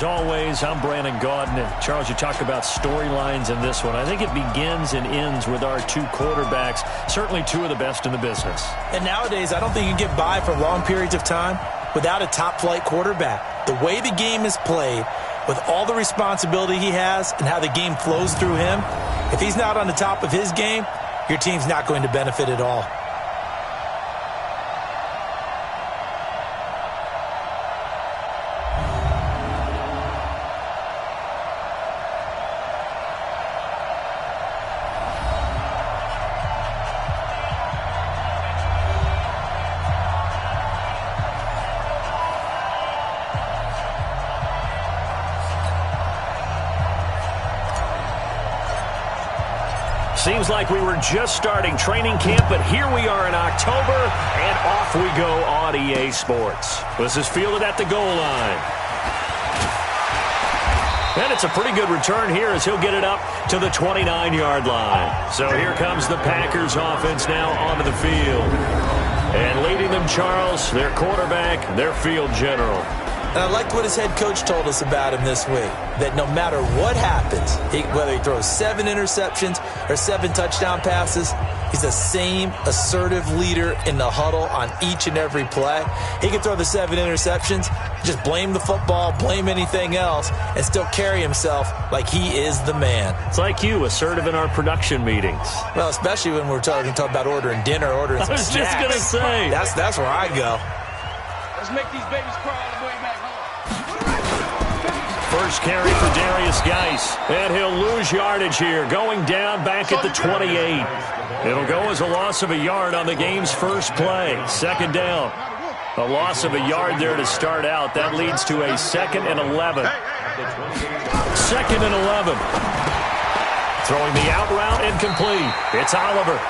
as always, I'm Brandon Gaudin. And Charles, you talk about storylines in this one. I think it begins and ends with our two quarterbacks, certainly two of the best in the business. And nowadays, I don't think you can get by for long periods of time without a top-flight quarterback. The way the game is played, with all the responsibility he has and how the game flows through him, if he's not on the top of his game, your team's not going to benefit at all. Seems like we were just starting training camp, but here we are in October, and off we go on EA Sports. This is fielded at the goal line. And it's a pretty good return here as he'll get it up to the 29-yard line. So here comes the Packers offense now onto the field. And leading them, Charles, their quarterback, their field general. And I liked what his head coach told us about him this week, that no matter what happens, whether he throws 7 interceptions or 7 touchdown passes, he's the same assertive leader in the huddle on each and every play. He can throw the 7 interceptions, just blame the football, blame anything else, and still carry himself like he is the man. It's like you, assertive in our production meetings. Well, especially when we're talking about ordering dinner, ordering some snacks. I was just going to say. That's where I go. Let's make these babies crawl all the way back home. First carry for Darius Geis, and he'll lose yardage here, going down back at the 28. It'll go as a loss of a yard on the game's first play. Second down. A loss of a yard there to start out. That leads to a 2nd and 11. 2nd and 11. Throwing the out route incomplete. It's Oliver.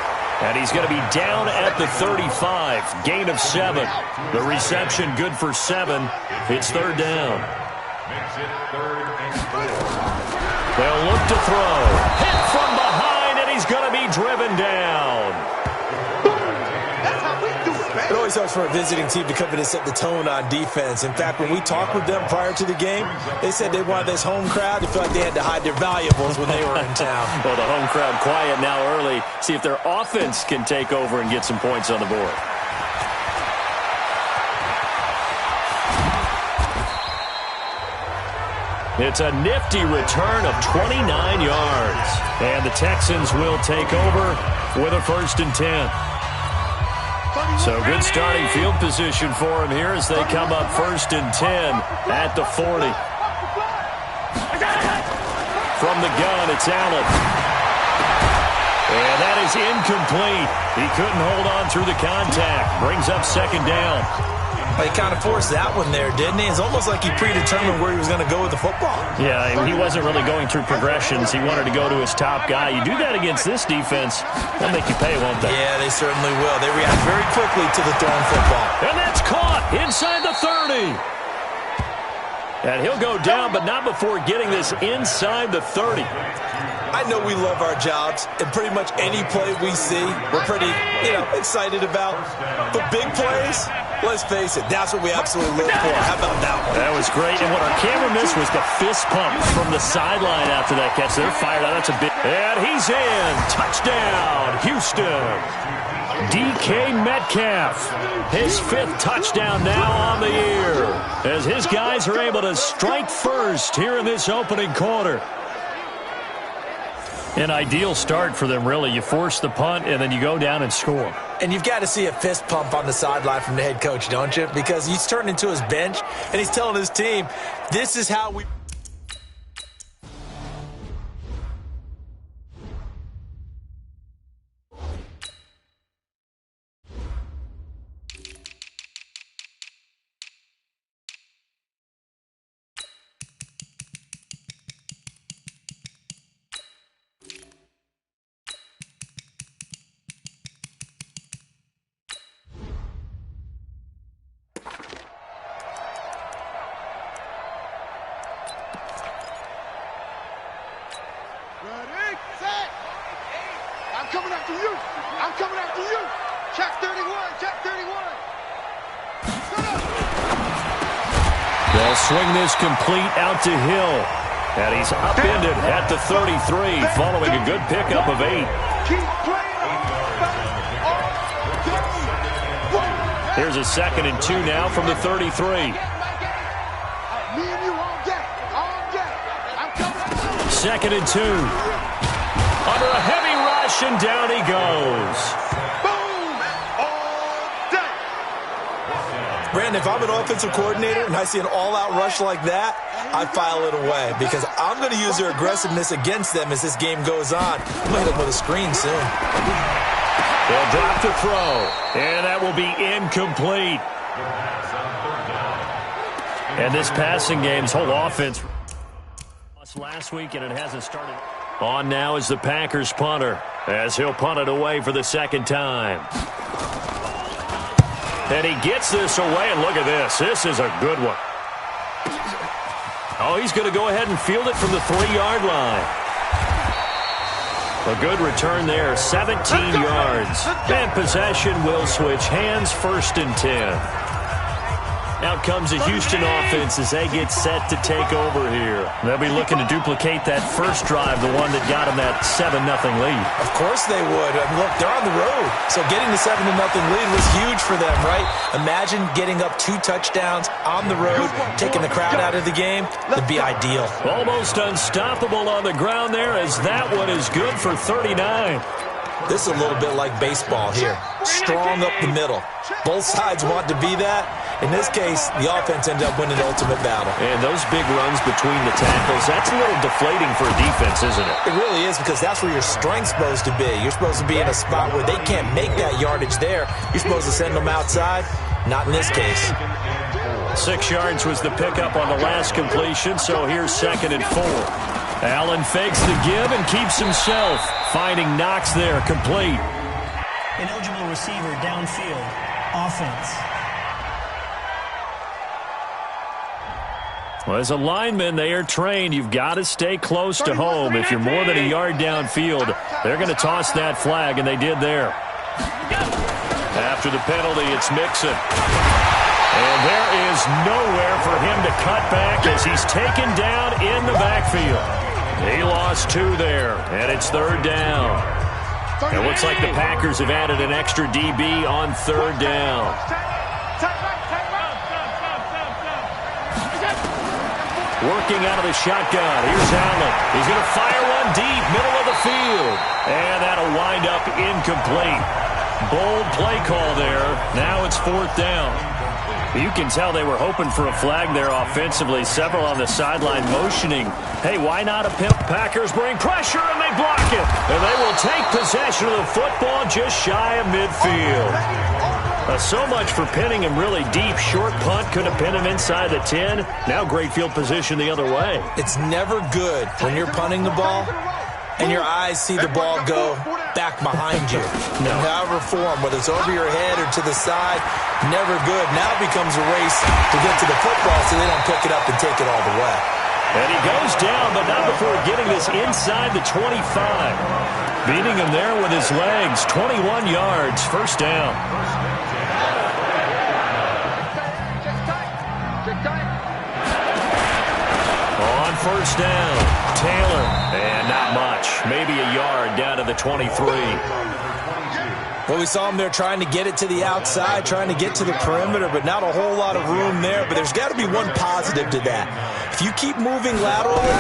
And he's going to be down at the 35. Gain of 7. The reception good for 7. It's 3rd down. They'll look to throw. Hit from behind, and he's going to be driven down. It always helps for a visiting team to come in and set the tone on defense. In fact, when we talked with them prior to the game, they said they wanted this home crowd to feel like they had to hide their valuables when they were in town. Well, the home crowd quiet now early. See if their offense can take over and get some points on the board. It's a nifty return of 29 yards. And the Texans will take over with a 1st and 10. So good starting field position for him here as they come up 1st and 10 at the 40. From the gun, it's Allen. And that is incomplete. He couldn't hold on through the contact. Brings up 2nd down. Well, he kind of forced that one there, didn't he? It's almost like he predetermined where he was going to go with the football. Yeah, he wasn't really going through progressions. He wanted to go to his top guy. You do that against this defense, they'll make you pay, won't they? Yeah, they certainly will. They react very quickly to the thrown football. And that's caught inside the 30. And he'll go down, but not before getting this inside the 30. I know we love our jobs, and pretty much any play we see, we're pretty, excited about. But big plays, let's face it, that's what we absolutely live for. How about that one? That was great, and what our camera missed was the fist pump from the sideline after that catch. They're fired out. That's a big... And he's in. Touchdown, Houston. DK Metcalf, his 5th touchdown now on the year, as his guys are able to strike first here in this opening quarter. An ideal start for them, really. You force the punt, and then you go down and score. And you've got to see a fist pump on the sideline from the head coach, don't you? Because he's turned into his bench, and he's telling his team, this is how we... Ready, set. I'm coming after you. I'm coming after you. Check 31. Check 31. They'll swing this complete out to Hill. And he's upended at the 33 following a good pickup of 8. Here's a 2nd and 2 now from the 33. 2nd and 2. Under a heavy rush, and down he goes. Brandon, if I'm an offensive coordinator and I see an all-out rush like that, I file it away because I'm going to use their aggressiveness against them as this game goes on. I'm going to hit them with a screen soon. They'll drop the throw, and that will be incomplete. And this passing game's whole offense last week, and it hasn't started. On now is the Packers punter, as he'll punt it away for the 2nd time. And he gets this away, and look at this. This is a good one. Oh, he's going to go ahead and field it from the 3-yard line. A good return there, 17 yards. And possession will switch hands, 1st and 10. Out comes the Houston offense as they get set to take over here. They'll be looking to duplicate that first drive, the one that got them that 7-0 lead. Of course they would. I mean, look, they're on the road. So getting the 7-0 lead was huge for them, right? Imagine getting up 2 touchdowns on the road, taking the crowd out of the game. That'd be ideal. Almost unstoppable on the ground there, as that one is good for 39. This is a little bit like baseball here. Strong up the middle. Both sides want to be that. In this case, the offense ended up winning the ultimate battle. And those big runs between the tackles, that's a little deflating for a defense, isn't it? It really is, because that's where your strength's supposed to be. You're supposed to be in a spot where they can't make that yardage there. You're supposed to send them outside. Not in this case. 6 yards was the pickup on the last completion, so here's 2nd and 4. Allen fakes the give and keeps himself. Finding Knox there, complete. Ineligible receiver downfield. Offense. Well, as a lineman, they are trained. You've got to stay close to home. If you're more than a yard downfield, they're going to toss that flag, and they did there. After the penalty, it's Mixon. And there is nowhere for him to cut back as he's taken down in the backfield. He lost 2 there, and it's 3rd down. It looks like the Packers have added an extra DB on 3rd down. Working out of the shotgun. Here's Allen. He's going to fire one deep, middle of the field. And that'll wind up incomplete. Bold play call there. Now it's 4th down. You can tell they were hoping for a flag there offensively. Several on the sideline motioning. Hey, why not a pimp? Packers bring pressure, and they block it. And they will take possession of the football just shy of midfield. So much for pinning him really deep. Short punt could have pinned him inside the 10. Now great field position the other way. It's never good when you're punting the ball and your eyes see the ball go back behind you. No. However form, whether it's over your head or to the side, never good. Now it becomes a race to get to the football so they don't pick it up and take it all the way. And he goes down, but not before getting this inside the 25. Beating him there with his legs. 21 yards, 1st down. On 1st down, Taylor, and not much. Maybe a yard down to the 23. Well, we saw him there trying to get it to the outside, trying to get to the perimeter, but not a whole lot of room there. But there's got to be one positive to that. If you keep moving laterally,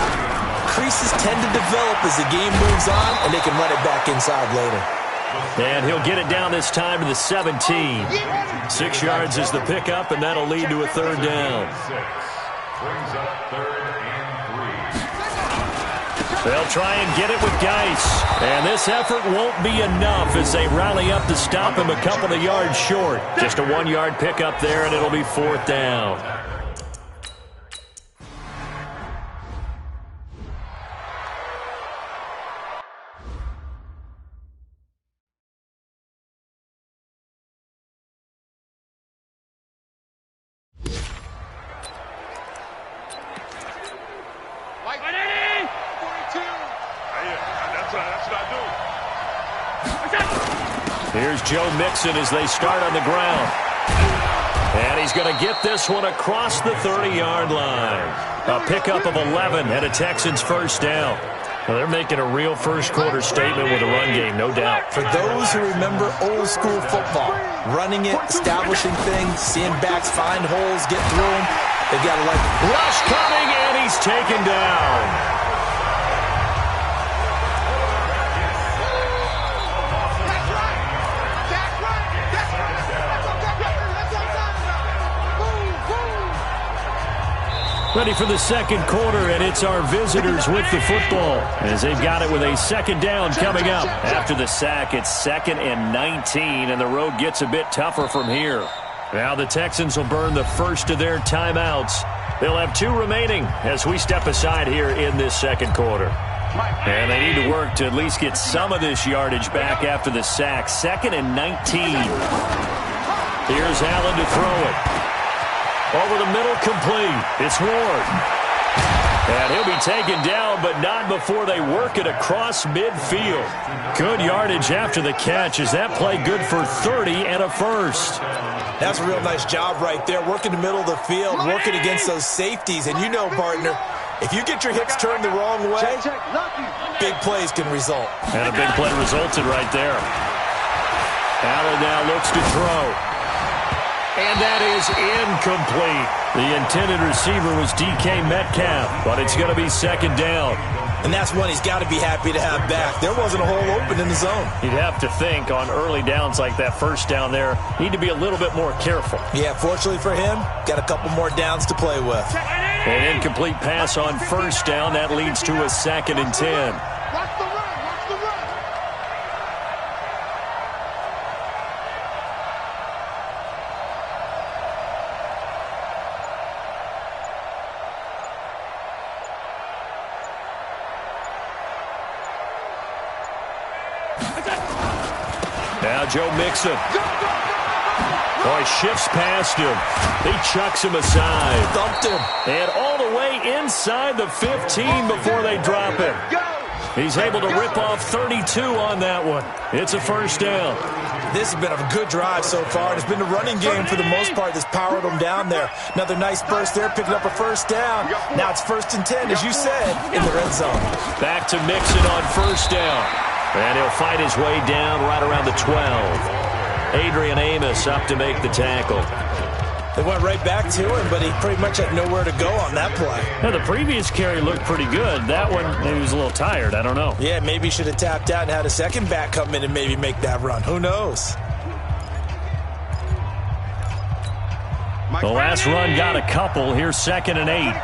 creases tend to develop as the game moves on, and they can run it back inside later. And he'll get it down this time to the 17. 6 yards is the pickup, and that'll lead to a 3rd down. Brings up 3rd and 3. They'll try and get it with Geis. And this effort won't be enough as they rally up to stop him a couple of yards short. Just a 1-yard pickup there, and it'll be 4th down. Here's Joe Mixon as they start on the ground. And he's going to get this one across the 30-yard line. A pickup of 11 and a Texans first down. Well, they're making a real first-quarter statement with a run game, no doubt. For those who remember old-school football, running it, establishing things, seeing backs find holes, get through them, they've got to like it. Rush coming, and he's taken down. Ready for the second quarter, and it's our visitors with the football as they've got it with a second down coming up. After the sack, it's 2nd and 19, and the road gets a bit tougher from here. Now the Texans will burn the first of their timeouts. They'll have 2 remaining as we step aside here in this second quarter. And they need to work to at least get some of this yardage back after the sack. 2nd and 19. Here's Allen to throw it. Over the middle, complete. It's Ward. And he'll be taken down, but not before they work it across midfield. Good yardage after the catch. Is that play good for 30 and a first? That's a real nice job right there. Working the middle of the field, working against those safeties. And you know, partner, if you get your hips turned the wrong way, big plays can result. And a big play resulted right there. Allen now looks to throw. And that is incomplete. The intended receiver was DK Metcalf, but it's going to be second down. And that's one he's got to be happy to have back. There wasn't a hole open in the zone. You'd have to think on early downs like that first down there, need to be a little bit more careful. Yeah, fortunately for him, got a couple more downs to play with. An incomplete pass on first down. That leads to a 2nd and 10. Now Joe Mixon. Boy, shifts past him. He chucks him aside. Thumped him. And all the way inside the 15 before they drop him. He's able to rip off 32 on that one. It's a first down. This has been a good drive so far. It's been the running game for the most part that's powered them down there. Another nice burst there, picking up a first down. Now it's 1st and 10, as you said, in the red zone. Back to Mixon on first down. And he'll fight his way down right around the 12. Adrian Amos up to make the tackle. They went right back to him, but he pretty much had nowhere to go on that play. Now, the previous carry looked pretty good. That one, maybe he was a little tired. I don't know. Yeah, maybe he should have tapped out and had a second back come in and maybe make that run. Who knows? The last run got a couple. Here's 2nd and 8.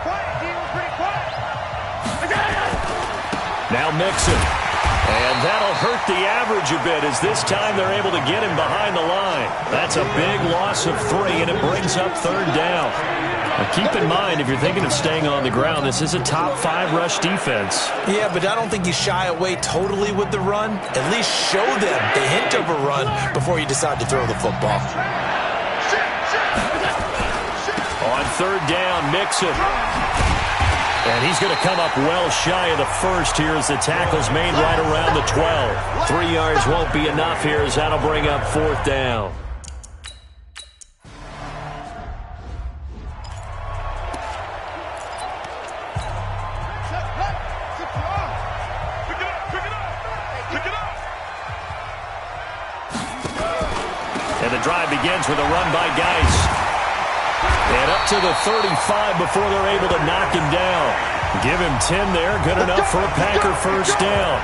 Now Mixon. And that'll hurt the average a bit as this time they're able to get him behind the line. That's a big loss of 3, and it brings up 3rd down. Now keep in mind, if you're thinking of staying on the ground, this is a top 5 rush defense. Yeah, but I don't think you shy away totally with the run. At least show them the hint of a run before you decide to throw the football. On 3rd down, Mixon. And he's going to come up well shy of the first here as the tackle's made right around the 12. 3 yards won't be enough here as that'll bring up 4th down. And the drive begins with a run by Geis. And up to the 35 before they're able to knock him down. Give him 10 there. Good enough for a Packer first down.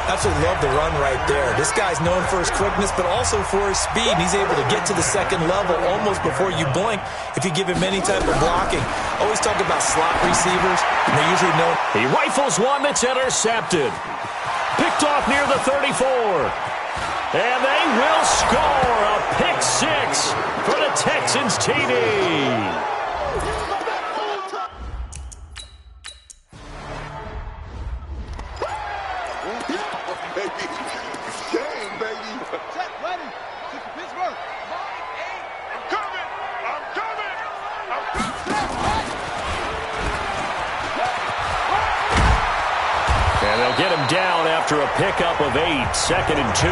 Absolutely love the run right there. This guy's known for his quickness, but also for his speed. He's able to get to the second level almost before you blink if you give him any type of blocking. Always talk about slot receivers, and they're usually known. He rifles one that's intercepted. Picked off near the 34. And they will score a pick 6 for the Texans TD. And they'll get him down after a pickup of 8, 2nd and 2.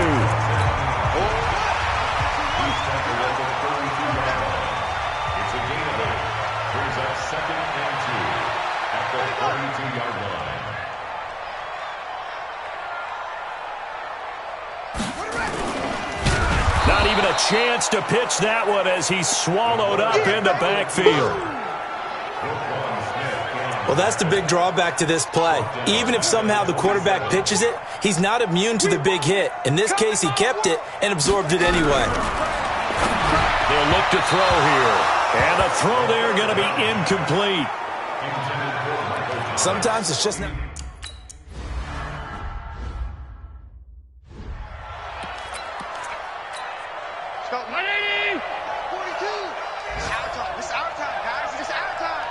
32-yard line. Not even a chance to pitch that one as he's swallowed up into backfield. Well, that's the big drawback to this play. Even if somehow the quarterback pitches it, he's not immune to the big hit. In this case, he kept it and absorbed it anyway. They'll look to throw here. And the throw there going to be incomplete. Sometimes it's just not... Stop. 180. 42. It's our time. It's our time, guys. It's our time.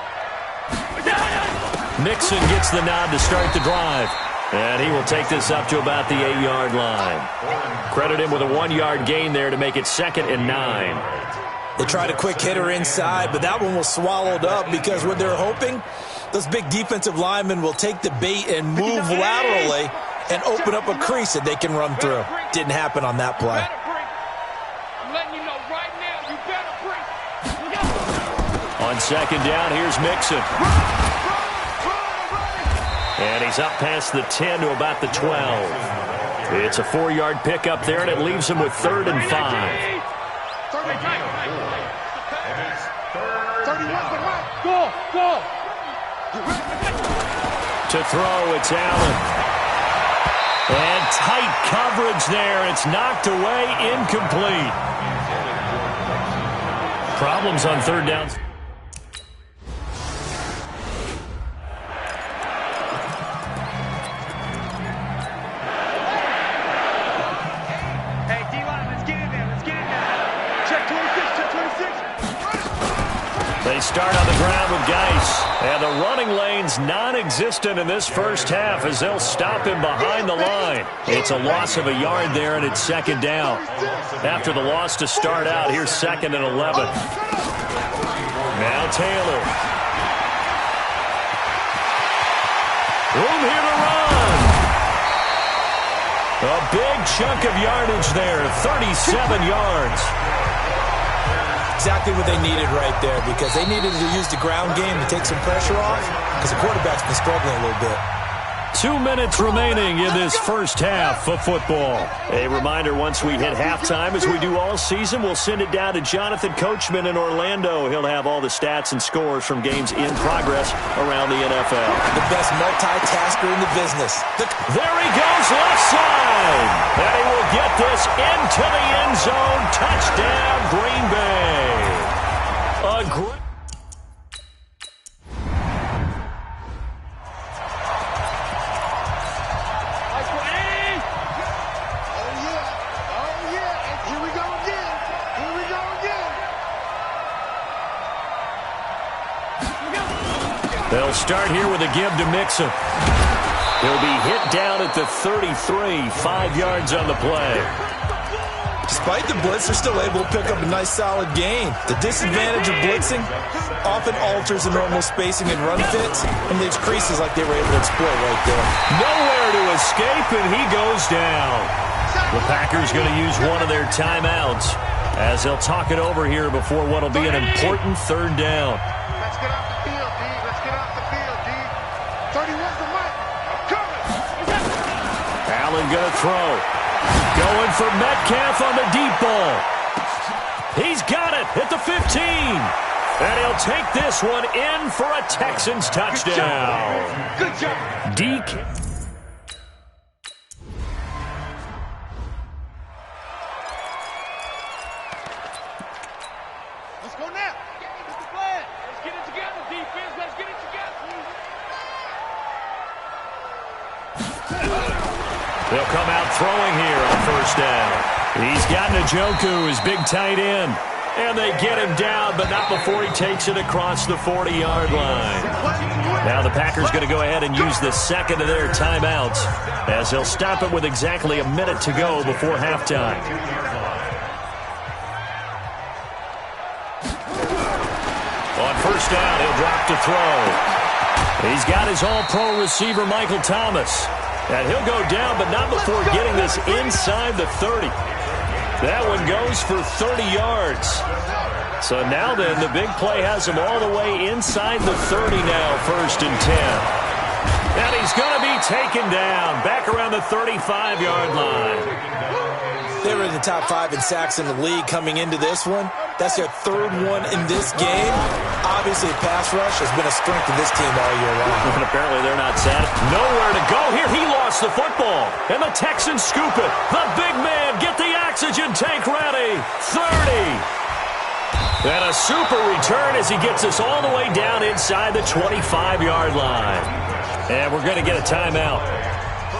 Nixon gets the nod to start the drive. And he will take this up to about the 8-yard line. Credit him with a 1-yard gain there to make it 2nd and 9. They tried a quick hitter inside, but that one was swallowed up because what they're hoping, those big defensive linemen will take the bait and move laterally and open up a crease that they can run through. Didn't happen on that play. I'm letting you know right now, you better bring. On 2nd down, here's Mixon. And he's up past the 10 to about the 12. It's a 4-yard pickup there, and it leaves him with 3rd and 5. 31. Go. To throw, it's Allen. And tight coverage there. It's knocked away, incomplete. Problems on 3rd down. Hey, D-line, let's get in there. Check 26. They start on the ground with Geis. And the running lane's non-existent in this first half as they'll stop him behind the line. It's a loss of a yard there, and it's 2nd down. After the loss to start out, here's 2nd and 11. Now Taylor. Room here to run. A big chunk of yardage there, 37 yards. Exactly what they needed right there because they needed to use the ground game to take some pressure off because the quarterback's been struggling a little bit. 2 minutes remaining in this first half of football. A reminder, once we hit halftime, as we do all season, we'll send it down to Jonathan Coachman in Orlando. He'll have all the stats and scores from games in progress around the NFL. The best multitasker in the business. There he goes, left side. And he will get this into the end zone. Touchdown, Green Bay. A great... They'll start here with a give to Mixon. He'll be hit down at the 33, 5 yards on the play. Despite the blitz, they're still able to pick up a nice solid gain. The disadvantage of blitzing often alters the normal spacing and run fits and leaves creases like they were able to exploit right there. Nowhere to escape, and he goes down. The Packers going to use one of their timeouts as they'll talk it over here before what will be an important 3rd down. Let's get off the field, D. Let's get off the field, D. 31's the mic. I'm coming. Allen going to throw. Going for Metcalf on the deep ball. He's got it at the 15. And he'll take this one in for a Texans touchdown. Good job. Deke. Let's go now. What's the plan? Let's get it together, defense. Let's get it together. They'll come out throwing here on 1st down. He's got Njoku, his big tight end. And they get him down, but not before he takes it across the 40-yard line. Now the Packers going to go ahead and use the 2nd of their timeouts as they'll stop it with exactly a minute to go before halftime. On 1st down, he'll drop to throw. He's got his all-pro receiver, Michael Thomas. And he'll go down, but not before getting this inside the 30. That one goes for 30 yards. So now then, the big play has him all the way inside the 30 now, 1st and 10. is going to be taken down back around the 35-yard line. They were in the top 5 in sacks in the league coming into this one. That's their 3rd one in this game. Obviously, pass rush has been a strength of this team all year long. And apparently they're not sad. Nowhere to go here. He lost the football. And the Texans scoop it. The big man, get the oxygen tank ready. 30. And a super return as he gets us all the way down inside the 25-yard line. And we're going to get a timeout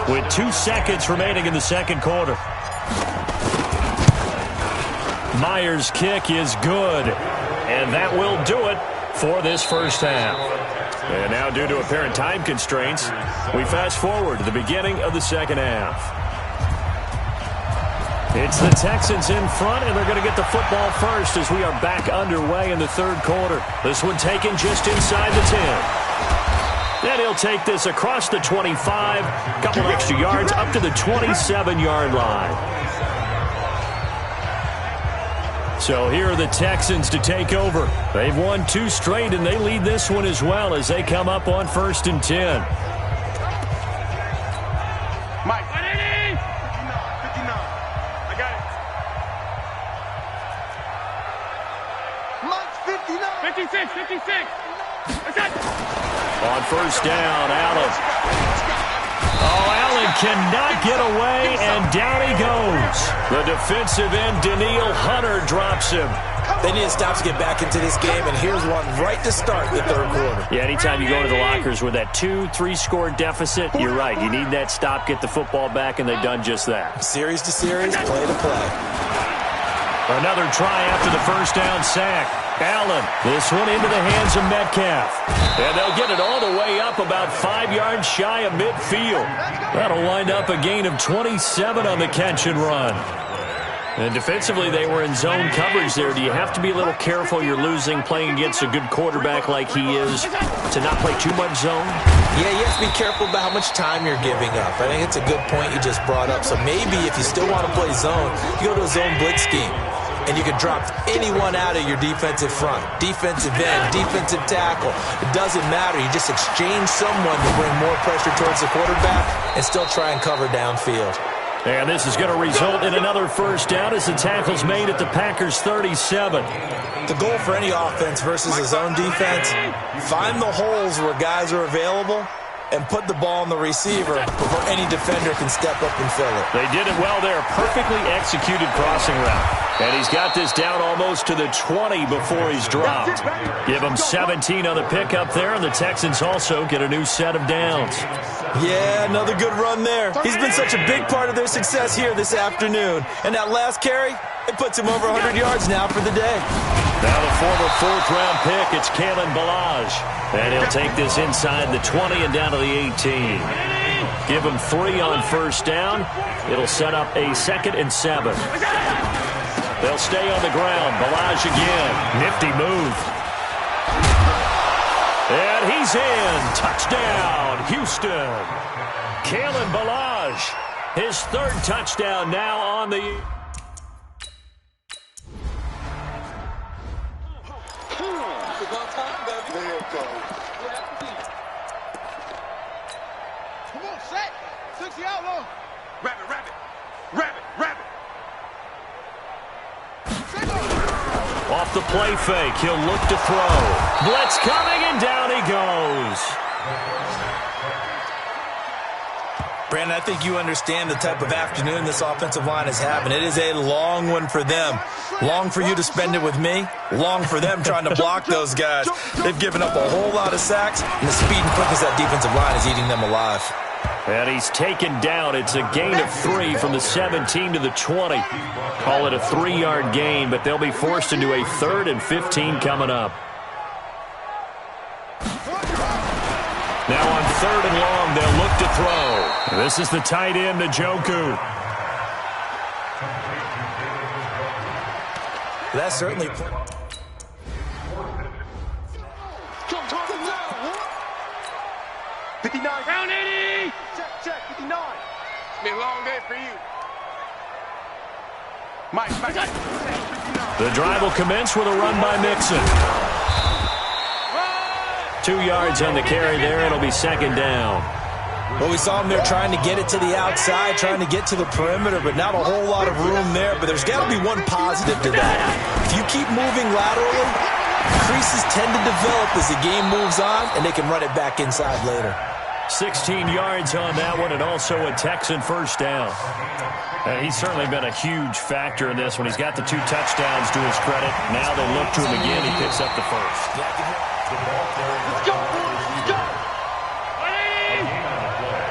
with 2 seconds remaining in the second quarter. Myers' kick is good, and that will do it for this first half. And now, due to apparent time constraints, we fast forward to the beginning of the second half. It's the Texans in front, and they're going to get the football first as we are back underway in the third quarter. This one taken just inside the 10. Then he'll take this across the 25, couple extra yards up to the 27-yard line. So here are the Texans to take over. They've won 2 straight, and they lead this one as well as they come up on 1st and 10. Mike. 59. I got it. Mike's 59. 56. On first down, Allen. Oh, Allen cannot get away, and down he goes. The defensive end, Daniil Hunter, drops him. They need a stop to get back into this game, and here's one right to start the third quarter. Yeah, anytime you go to the lockers with that 2-3 score deficit, you're right. You need that stop, get the football back, and they've done just that. Series to series, play to play. Another try after the first down sack. Allen, this one into the hands of Metcalf. And they'll get it all the way up about 5 yards shy of midfield. That'll wind up a gain of 27 on the catch and run. And defensively, they were in zone coverage there. Do you have to be a little careful you're losing playing against a good quarterback like he is to not play too much zone? Yeah, you have to be careful about how much time you're giving up. I think it's a good point you just brought up. So maybe if you still want to play zone, you go to a zone blitz scheme. And you can drop anyone out of your defensive front. Defensive end, defensive tackle. It doesn't matter. You just exchange someone to bring more pressure towards the quarterback and still try and cover downfield. And this is going to result in another first down as the tackle's made at the Packers' 37. The goal for any offense versus a zone defense, find the holes where guys are available and put the ball on the receiver before any defender can step up and fill it. They did it well there. Perfectly executed crossing route. And he's got this down almost to the 20 before he's dropped. Give him 17 on the pickup there, and the Texans also get a new set of downs. Yeah, another good run there. He's been such a big part of their success here this afternoon. And that last carry, it puts him over 100 yards now for the day. Now the former 4th-round pick, it's Kalen Ballage. And he'll take this inside the 20 and down to the 18. Give him 3 on first down. It'll set up a 2nd and 7. They'll stay on the ground. Ballage again. Nifty move. And he's in. Touchdown, Houston. Kalen Ballage, his 3rd touchdown now on the... Come on, set. 60 out low. Rabbit. Off the play fake, he'll look to throw. Blitz coming, and down he goes. Brandon, I think you understand the type of afternoon this offensive line is having. It is a long one for them. Long for you to spend it with me. Long for them trying to block those guys. They've given up a whole lot of sacks, and the speed and quickness of that defensive line is eating them alive. And he's taken down. It's a gain of 3 from the 17 to the 20. Call it a 3-yard gain, but they'll be forced into a 3rd and 15 coming up. Now on 3rd and long, they'll look to throw. This is the tight end, Njoku. That's certainly... Round 80. Check, 59. It's been a long day for you. Mike. The drive will commence with a run by Mixon. 2 yards on the carry there. It'll be 2nd down. Well, we saw him there trying to get it to the outside, trying to get to the perimeter, but not a whole lot of room there. But there's got to be one positive to that. If you keep moving laterally, creases tend to develop as the game moves on, and they can run it back inside later. 16 yards on that one, and also a Texan first down. He's certainly been a huge factor in this one. He's got the 2 touchdowns to his credit. Now they look to him again. He picks up the first. Let's go. Let's go.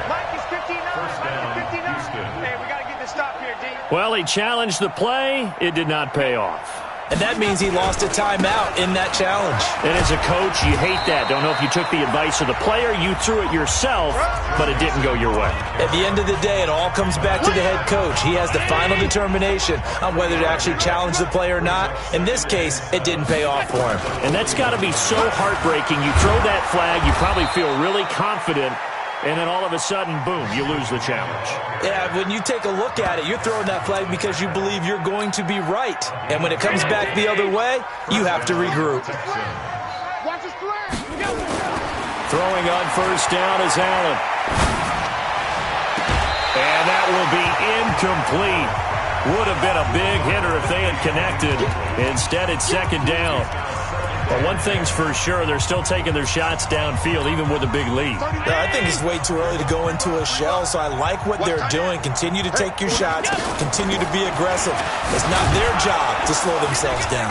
Mike is 59. Mike is 59. Hey, we got to get this stop here, D. Well, he challenged the play. It did not pay off. And that means he lost a timeout in that challenge. And as a coach, you hate that. Don't know if you took the advice of the player. You threw it yourself, but it didn't go your way. At the end of the day, it all comes back to the head coach. He has the final determination on whether to actually challenge the play or not. In this case, it didn't pay off for him. And that's got to be so heartbreaking. You throw that flag, you probably feel really confident, and then all of a sudden, boom, you lose the challenge. Yeah, when you take a look at it, you're throwing that flag because you believe you're going to be right. And when it comes back the other way, you have to regroup. Watch his flag. Throwing on first down is Allen. And that will be incomplete. Would have been a big hitter if they had connected. Instead, it's second down. But one thing's for sure, they're still taking their shots downfield, even with a big lead. I think it's way too early to go into a shell, so I like what they're doing. Continue to take your shots. Continue to be aggressive. It's not their job to slow themselves down.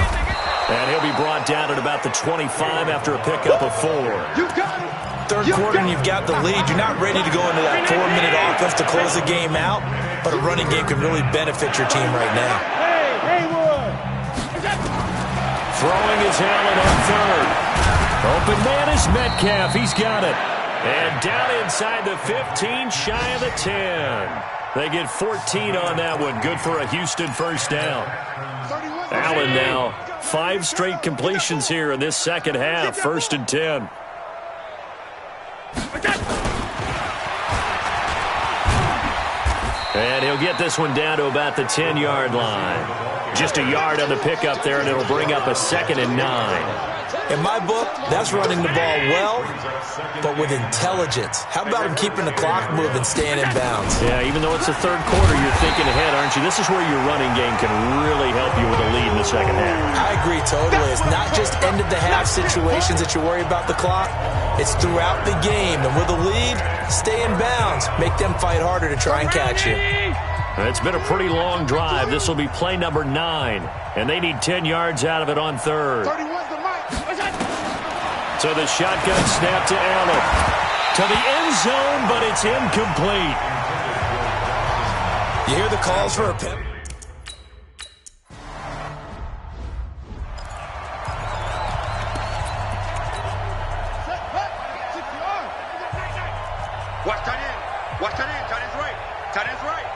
And he'll be brought down at about the 25 after a pickup of 4. You got it. Third quarter and you've got the lead. You're not ready to go into that 4-minute offense to close the game out, but a running game can really benefit your team right now. Throwing is Allen on third. Open man is Metcalf. He's got it. And down inside the 15, shy of the 10. They get 14 on that one. Good for a Houston first down. Allen now, 5 straight completions here in this second half. 1st and 10. And he'll get this one down to about the 10-yard line. Just a yard on the pickup there, and it'll bring up a 2nd and 9. In my book, that's running the ball well, but with intelligence. How about him keeping the clock moving, staying in bounds? Yeah, even though it's the third quarter, you're thinking ahead, aren't you? This is where your running game can really help you with a lead in the second half. I agree totally. It's not just end-of-the-half situations that you worry about the clock. It's throughout the game. And with a lead, stay in bounds. Make them fight harder to try and catch you. It's been a pretty long drive. This will be play number 9, and they need 10 yards out of it on third. So the shotgun snap to Allen. To the end zone, but it's incomplete. You hear the calls for a pin. Watch tight end. Watch tight end. Tight end's right. Tight end's right.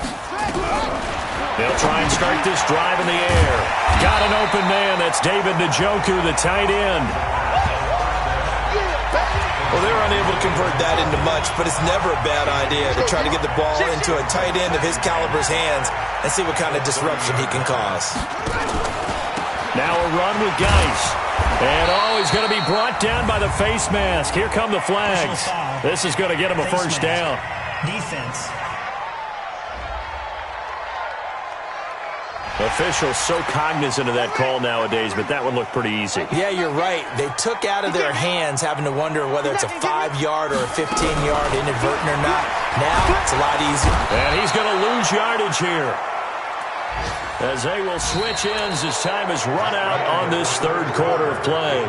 They'll try and start this drive in the air. Got an open man. That's David Njoku, the tight end. Well, they were unable to convert that into much, but it's never a bad idea to try to get the ball into a tight end of his caliber's hands and see what kind of disruption he can cause. Now a run with Geis. And he's going to be brought down by the face mask. Here come the flags. This is going to get him a first down. Defense. Officials so cognizant of that call nowadays, but that would look pretty easy. Yeah, you're right. They took out of their hands having to wonder whether it's a 5-yard or a 15-yard inadvertent or not. Now it's a lot easier. And he's going to lose yardage here, as they will switch ends as time is run out on this third quarter of play.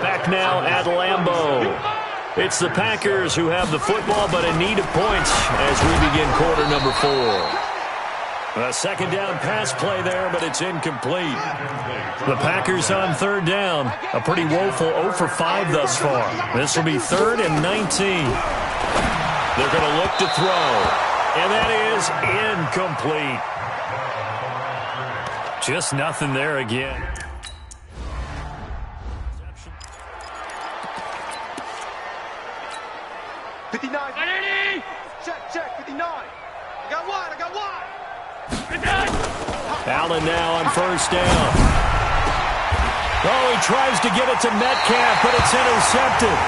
Back now at Lambeau. It's the Packers who have the football, but in need of points as we begin quarter number 4. A second down pass play there, but it's incomplete. The Packers on third down. A pretty woeful 0 for 5 thus far. This will be 3rd and 19. They're going to look to throw. And that is incomplete. Just nothing there again. 59. Check, 59. I got one. Allen now on first down. Oh, he tries to get it to Metcalf, but it's intercepted.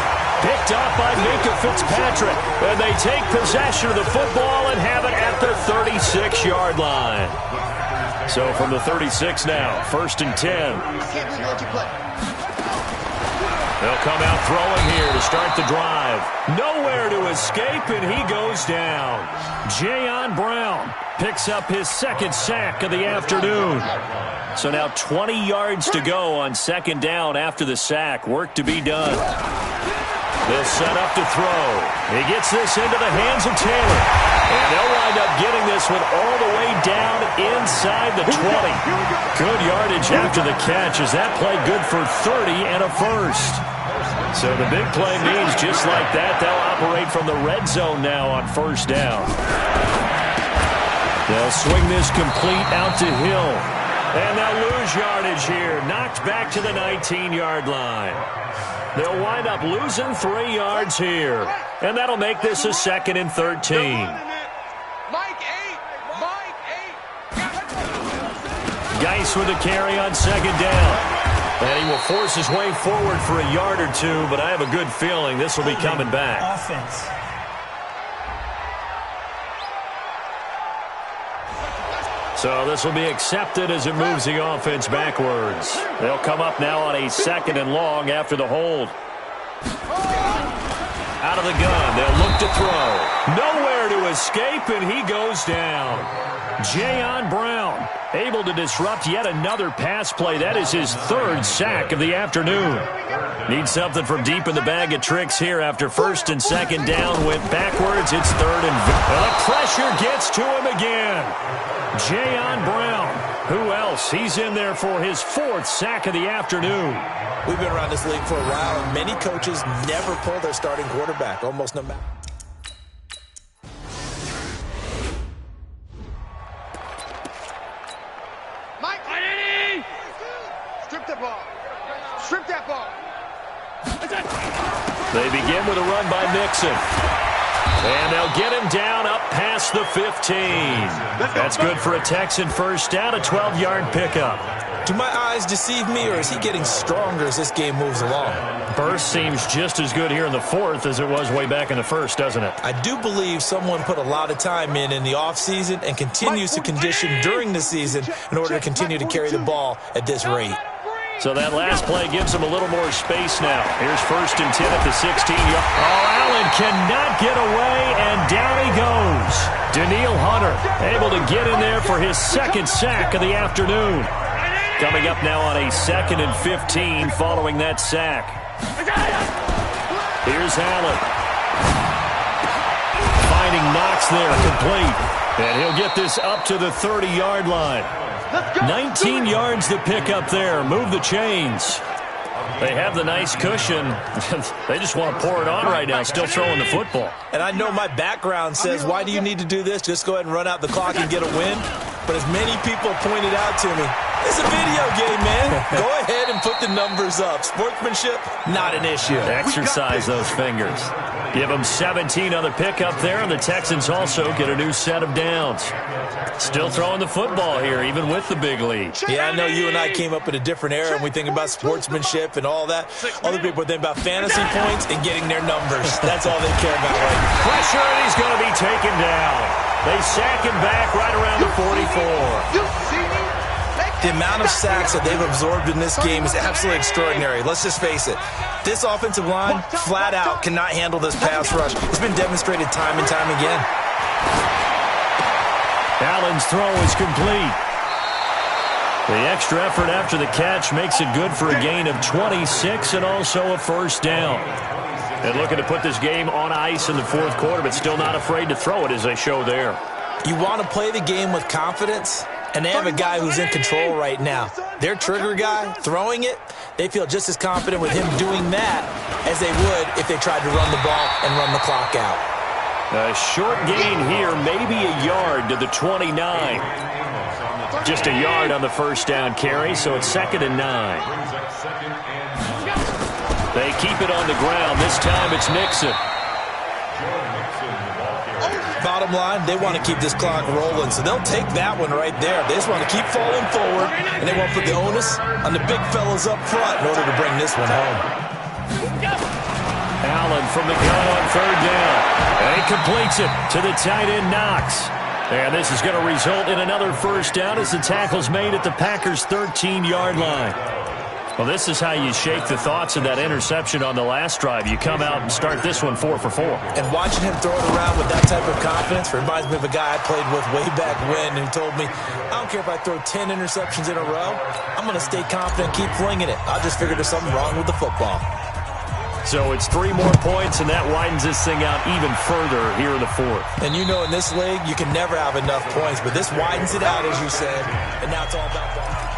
Picked off by Minka Fitzpatrick. And they take possession of the football and have it at the 36-yard line. So from the 36 now, 1st and 10. They'll come out throwing here to start the drive. Nowhere to escape, and he goes down. Jayon Brown picks up his 2nd sack of the afternoon. So now 20 yards to go on 2nd down after the sack. Work to be done. They'll set up to throw. He gets this into the hands of Taylor. And they'll wind up getting this one all the way down inside the 20. Good yardage after the catch as that play good for 30 and a first. So the big play means just like that, they'll operate from the red zone now on 1st down. They'll swing this complete out to Hill. And they'll lose yardage here. Knocked back to the 19-yard line. They'll wind up losing 3 yards here. And that'll make this a 2nd and 13. Geis with a carry on 2nd down. And he will force his way forward for a yard or two, but I have a good feeling this will be coming back. Offense. So this will be accepted as it moves the offense backwards. They'll come up now on a 2nd and long after the hold. Out of the gun, they'll look to throw. Nowhere to escape, and he goes down. Jayon Brown able to disrupt yet another pass play. That is his 3rd sack of the afternoon. Needs something from deep in the bag of tricks here after 1st and 2nd down. Went backwards. It's 3rd and... Well, the pressure gets to him again. Jayon Brown. Who else? He's in there for his 4th sack of the afternoon. We've been around this league for a while, and many coaches never pull their starting quarterback, almost no matter. Mike! Strip that ball. Strip that ball. They begin with a run by Mixon. And they'll get him down up past the 15. That's good for a Texan 1st down, a 12-yard pickup. Do my eyes deceive me, or is he getting stronger as this game moves along? Burst seems just as good here in the 4th as it was way back in the 1st, doesn't it? I do believe someone put a lot of time in the offseason and continues to condition during the season in order to continue to carry the ball at this rate. So that last play gives him a little more space now. Here's 1st and 10 at the 16-yard. Oh, Allen cannot get away, and down he goes. Danielle Hunter able to get in there for his 2nd sack of the afternoon. Coming up now on a 2nd and 15 following that sack. Here's Allen. Finding Knox there, complete. And he'll get this up to the 30-yard line. 19 yards to pick up there. Move the chains. They have the nice cushion. They just want to pour it on right now, still throwing the football. And I know my background says, why do you need to do this? Just go ahead and run out the clock and get a win. But as many people pointed out to me, it's a video game, man. Go ahead and put the numbers up. Sportsmanship, not an issue. Exercise those fingers. Give them 17 on the pickup there, and the Texans also get a new set of downs. Still throwing the football here, even with the big lead. Yeah, I know you and I came up in a different era, and we think about sportsmanship and all that. Other people think about fantasy points and getting their numbers. That's all they care about right now. Pressure, and he's going to be taken down. They sack him back right around the 44. The amount of sacks that they've absorbed in this game is absolutely extraordinary. Let's just face it. This offensive line, flat out, cannot handle this pass rush. It's been demonstrated time and time again. Allen's throw is complete. The extra effort after the catch makes it good for a gain of 26 and also a 1st down. And looking to put this game on ice in the 4th quarter, but still not afraid to throw it as they show there. You want to play the game with confidence, and they have a guy who's in control right now. Their trigger guy, throwing it, they feel just as confident with him doing that as they would if they tried to run the ball and run the clock out. A short gain here, maybe a yard to the 29. Just a yard on the 1st down carry, so it's 2nd and 9. They keep it on the ground. This time it's Mixon. Bottom line, they want to keep this clock rolling, so they'll take that one right there. They just want to keep falling forward, and they want to put the onus on the big fellas up front in order to bring this one home. Allen from the gun on third down. And he completes it to the tight end, Knox. And this is going to result in another first down as the tackle's made at the Packers' 13-yard line. Well, this is how you shake the thoughts of that interception on the last drive. You come out and start this one 4 for 4. And watching him throw it around with that type of confidence reminds me of a guy I played with way back when who told me, I don't care if I throw 10 interceptions in a row, I'm going to stay confident and keep flinging it. I just figured there's something wrong with the football. So it's 3 more points, and that widens this thing out even further here in the fourth. And you know in this league, you can never have enough points, but this widens it out, as you said, and now it's all about that.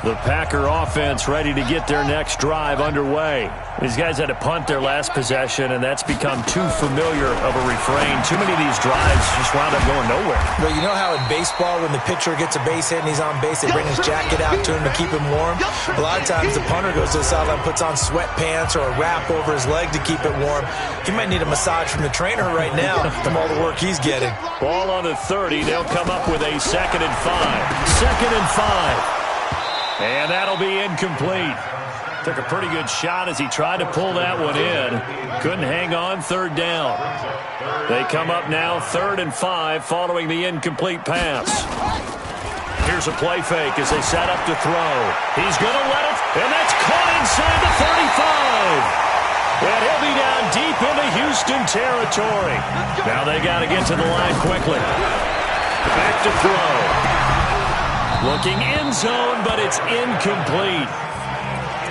The Packer offense ready to get their next drive underway. These guys had to punt their last possession, and that's become too familiar of a refrain. Too many of these drives just wound up going nowhere. But you know how in baseball, when the pitcher gets a base hit and he's on base, they bring his jacket out to him to keep him warm? A lot of times the punter goes to the sideline, puts on sweatpants or a wrap over his leg to keep it warm. He might need a massage from the trainer right now from all the work he's getting. Ball on the 30. They'll come up with a 2nd and 5. 2nd and 5. And that'll be incomplete. Took a pretty good shot as he tried to pull that one in. Couldn't hang on, 3rd down. They come up now 3rd and 5 following the incomplete pass. Here's a play fake as they set up to throw. He's going to let it, and that's caught inside the 35. And he'll be down deep into Houston territory. Now they got to get to the line quickly. Back to throw. Looking end zone, but it's incomplete.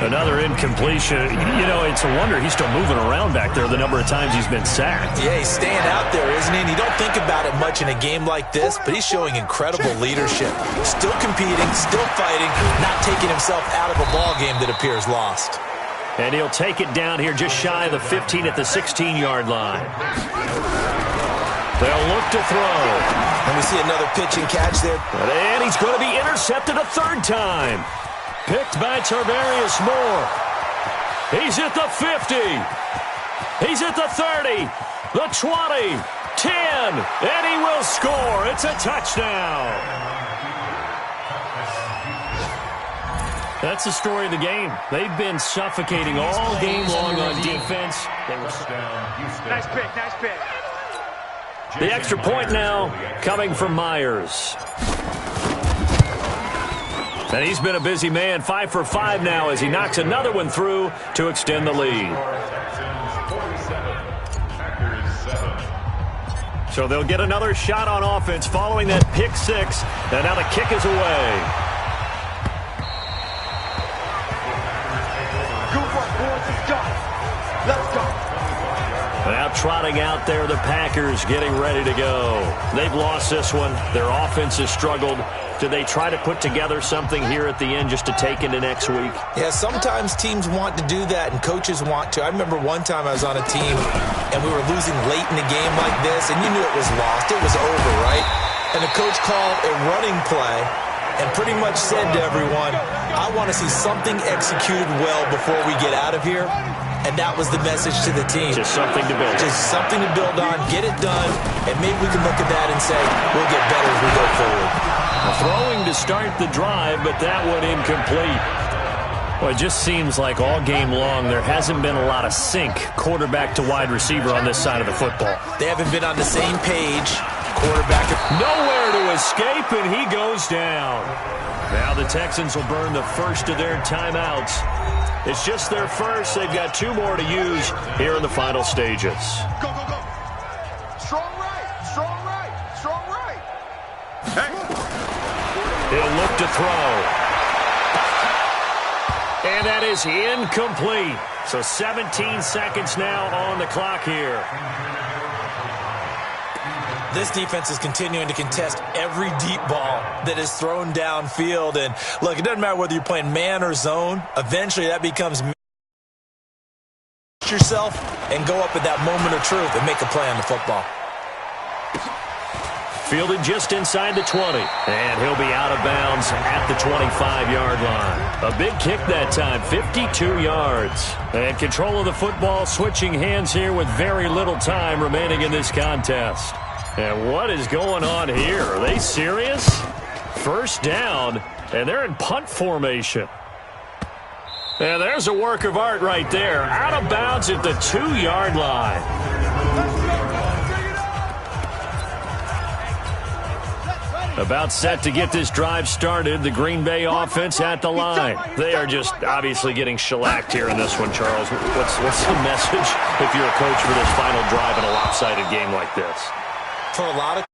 Another incompletion. You know, it's a wonder he's still moving around back there the number of times he's been sacked. Yeah, he's staying out there, isn't he? And you don't think about it much in a game like this, but he's showing incredible leadership. Still competing, still fighting, not taking himself out of a ball game that appears lost. And he'll take it down here just shy of the 15 at the 16-yard line. They'll look to throw. And we see another pitch and catch there. And he's going to be intercepted a 3rd time. Picked by Tarvarius Moore. He's at the 50. He's at the 30. The 20. 10. And he will score. It's a touchdown. That's the story of the game. They've been suffocating all game long on defense. Nice pick, nice pick. The extra point now coming from Myers. And he's been a busy man, 5 for 5 now as he knocks another one through to extend the lead. So they'll get another shot on offense following that pick 6. And now the kick is away. Good work, boys. Let's go. Let's go. Now trotting out there, the Packers getting ready to go. They've lost this one. Their offense has struggled. Do they try to put together something here at the end just to take into next week? Yeah, sometimes teams want to do that and coaches want to. I remember one time I was on a team and we were losing late in a game like this and you knew it was lost. It was over, right? And the coach called a running play and pretty much said to everyone, I want to see something executed well before we get out of here. And that was the message to the team. Just something to build. Just something to build on, get it done, and maybe we can look at that and say, we'll get better as we go forward. Throwing to start the drive, but that one incomplete. Well, it just seems like all game long there hasn't been a lot of sync quarterback to wide receiver on this side of the football. They haven't been on the same page. Quarterback. Nowhere to escape, and he goes down. Now the Texans will burn the first of their timeouts. It's just their first. They've got 2 more to use here in the final stages. Go, go, go. Strong right, strong right, strong right. Hey. He'll look to throw. And that is incomplete. So 17 seconds now on the clock here. This defense is continuing to contest every deep ball that is thrown downfield. And look, it doesn't matter whether you're playing man or zone. Eventually that becomes yourself and go up at that moment of truth and make a play on the football. Fielded just inside the 20. And he'll be out of bounds at the 25-yard line. A big kick that time, 52 yards. And control of the football switching hands here with very little time remaining in this contest. And what is going on here? Are they serious? First down, and they're in punt formation. And there's a work of art right there. Out of bounds at the 2-yard line. About set to get this drive started. The Green Bay offense at the line. They are just obviously getting shellacked here in this one, Charles. What's the message if you're a coach for this final drive in a lopsided game like this? For a lot of